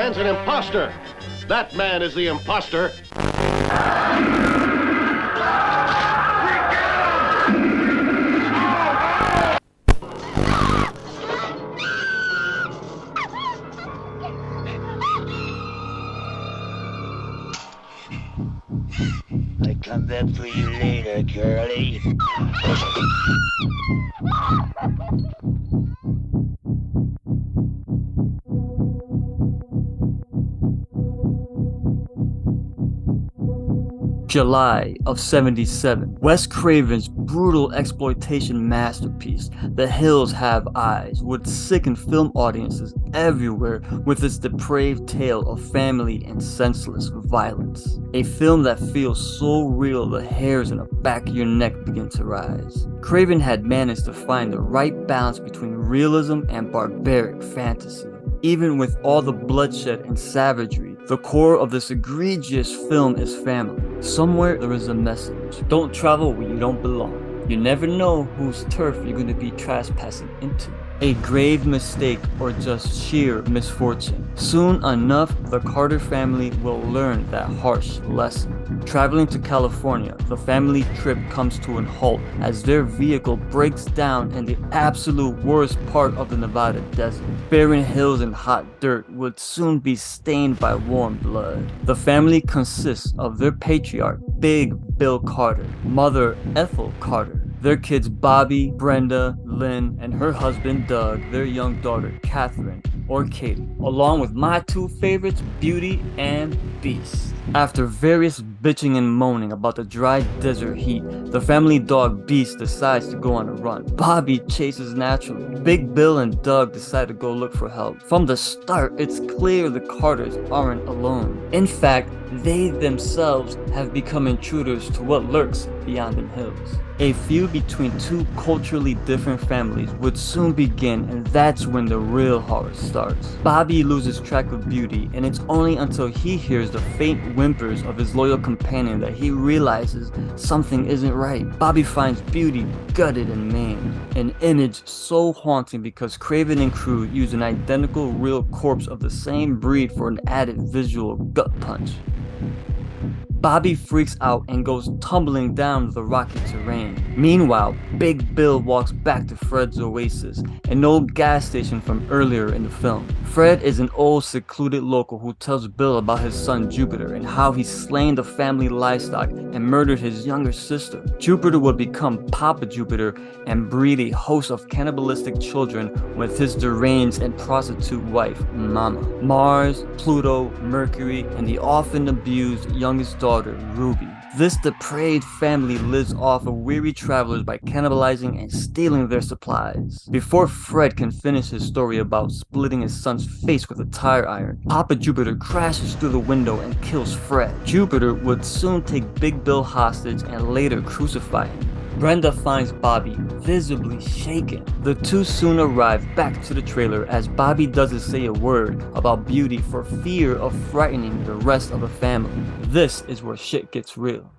man's an imposter. That man is the imposter. I come back for you later, girlie. July of '77, Wes Craven's brutal exploitation masterpiece, The Hills Have Eyes, would sicken film audiences everywhere with its depraved tale of family and senseless violence. A film that feels so real the hairs on the back of your neck begin to rise. Craven had managed to find the right balance between realism and barbaric fantasy. Even with all the bloodshed and savagery, the core of this egregious film is family. Somewhere there is a message. Don't travel where you don't belong. You never know whose turf you're going to be trespassing into. A grave mistake or just sheer misfortune. Soon enough, the Carter family will learn that harsh lesson. Traveling to California, the family trip comes to a halt as their vehicle breaks down in the absolute worst part of the Nevada desert. Barren hills and hot dirt would soon be stained by warm blood. The family consists of their patriarch, Big Bill Carter, mother Ethel Carter, their kids Bobby, Brenda, Lynn, and her husband Doug, their young daughter Catherine, or Katie, along with my two favorites, Beauty and Beast. After various bitching and moaning about the dry desert heat, the family dog Beast decides to go on a run. Bobby chases naturally. Big Bill and Doug decide to go look for help. From the start, it's clear the Carters aren't alone. In fact, they themselves have become intruders to what lurks beyond the hills. A feud between two culturally different families would soon begin, and that's when the real horror starts. Bobby loses track of Beauty, and it's only until he hears the faint whimpers of his loyal companion that he realizes something isn't right. Bobby finds Beauty gutted and maimed, an image so haunting because Craven and crew use an identical real corpse of the same breed for an added visual gut punch. Bobby freaks out and goes tumbling down the rocky terrain. Meanwhile, Big Bill walks back to Fred's Oasis, an old gas station from earlier in the film. Fred is an old secluded local who tells Bill about his son Jupiter and how he's slain the family livestock and murdered his younger sister. Jupiter would become Papa Jupiter and breed a host of cannibalistic children with his deranged and prostitute wife, Mama. Mars, Pluto, Mercury, and the often abused youngest daughter, Ruby. This depraved family lives off of weary travelers by cannibalizing and stealing their supplies. Before Fred can finish his story about splitting his son's face with a tire iron, Papa Jupiter crashes through the window and kills Fred. Jupiter would soon take Big Bill hostage and later crucify him. Brenda finds Bobby visibly shaken. The two soon arrive back to the trailer as Bobby doesn't say a word about Beauty for fear of frightening the rest of the family. This is where shit gets real.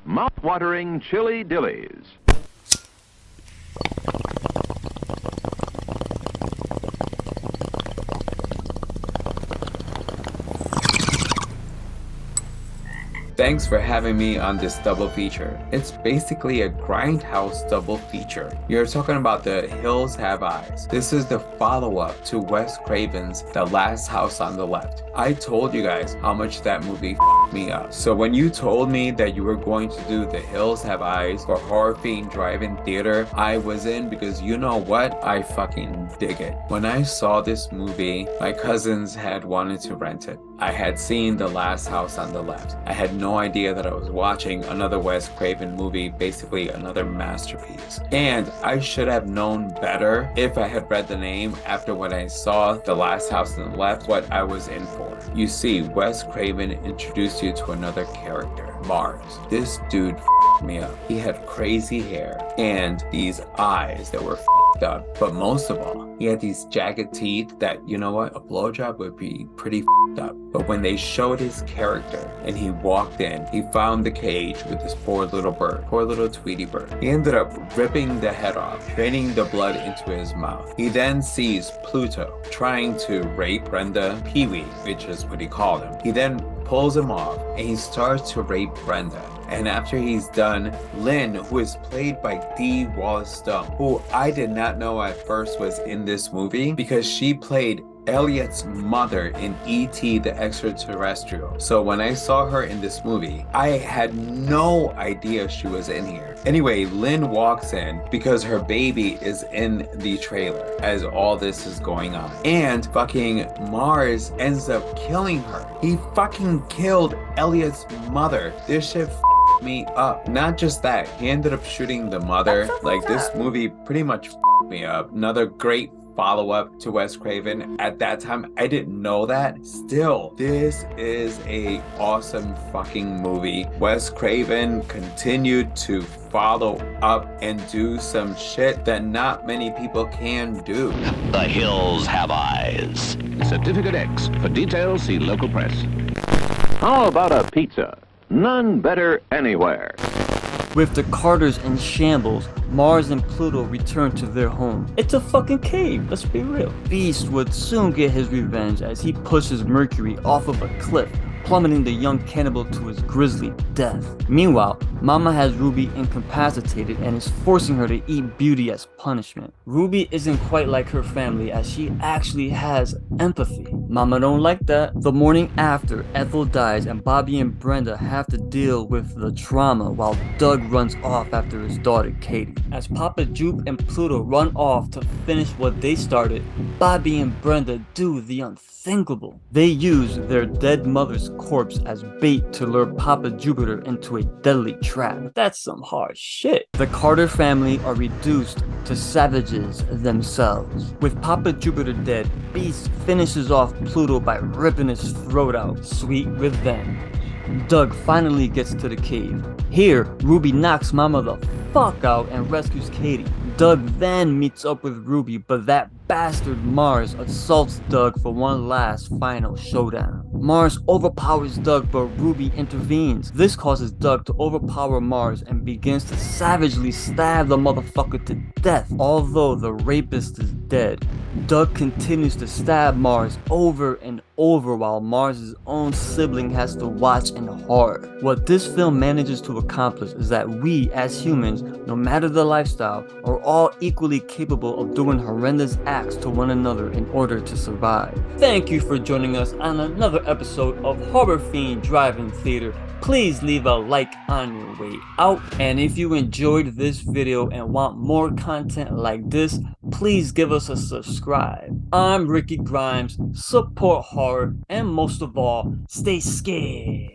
Mouth-watering chili dillies. Thanks for having me on this double feature. It's basically a grindhouse double feature. You're talking about The Hills Have Eyes. This is the follow-up to Wes Craven's The Last House on the Left. I told you guys how much that movie f***ed me up. So when you told me that you were going to do The Hills Have Eyes for Horror Fiend Drive-In Theater, I was in because you know what? I fucking dig it. When I saw this movie, my cousins had wanted to rent it. I had seen The Last House on the Left. I had no idea that I was watching another Wes Craven movie, basically another masterpiece. And I should have known better if I had read the name after when I saw The Last House on the Left, what I was in for. You see, Wes Craven introduced you to another character, Mars. This dude f***ed me up. He had crazy hair and these eyes that were f***ed up. But most of all, He had these jagged teeth that, you know what, a blowjob would be pretty f***ed up. But when they showed his character and he walked in, he found the cage with this poor little bird, poor little Tweety bird. He ended up ripping the head off, draining the blood into his mouth. He then sees Pluto trying to rape Brenda Pee-wee, which is what he called him. He then pulls him off and he starts to rape Brenda. And after he's done, Lynn, who is played by Dee Wallace-Stone, who I did not know at first was in this movie because she played Elliot's mother in E.T. the Extraterrestrial. So when I saw her in this movie, I had no idea she was in here. Anyway, Lynn walks in because her baby is in the trailer as all this is going on. And fucking Mars ends up killing her. He fucking killed Elliot's mother. This shit me up. Not just that, he ended up shooting the mother. Like, this movie pretty much me up. Another great follow-up to Wes Craven. At that time, I didn't know that. Still, this is a awesome fucking movie. Wes Craven continued to follow up and do some shit that not many people can do. The Hills Have Eyes. Certificate X. For details, see local press. How about a pizza? None better anywhere. With the Carters in shambles, Mars and Pluto return to their home. It's a fucking cave, let's be real. Beast would soon get his revenge as he pushes Mercury off of a cliff, plummeting the young cannibal to his grisly death. Meanwhile, Mama has Ruby incapacitated and is forcing her to eat Beauty as punishment. Ruby isn't quite like her family as she actually has empathy. Mama don't like that. The morning after, Ethel dies and Bobby and Brenda have to deal with the trauma while Doug runs off after his daughter Katie. As Papa Jupe and Pluto run off to finish what they started, Bobby and Brenda do the unthinkable. They use their dead mother's corpse as bait to lure Papa Jupiter into a deadly trap. That's some hard shit. The Carter family are reduced to savages themselves. With Papa Jupiter dead, Beast finishes off Pluto by ripping his throat out. Sweet revenge. Doug finally gets to the cave. Here, Ruby knocks Mama the fuck out and rescues Katie. Doug then meets up with Ruby, but that bastard Mars assaults Doug for one last final showdown. Mars overpowers Doug, but Ruby intervenes. This causes Doug to overpower Mars and begins to savagely stab the motherfucker to death. Although the rapist is dead, Doug continues to stab Mars over and over while Mars' own sibling has to watch in horror. What this film manages to accomplish is that we as humans, no matter the lifestyle, are all equally capable of doing horrendous acts to one another in order to survive. Thank you for joining us on another episode of Horror Fiend Drive-In Theater. Please leave a like on your way out, and if you enjoyed this video and want more content like this, please give us a subscribe. I'm Ricky Grimes, support horror, and most of all, stay scared.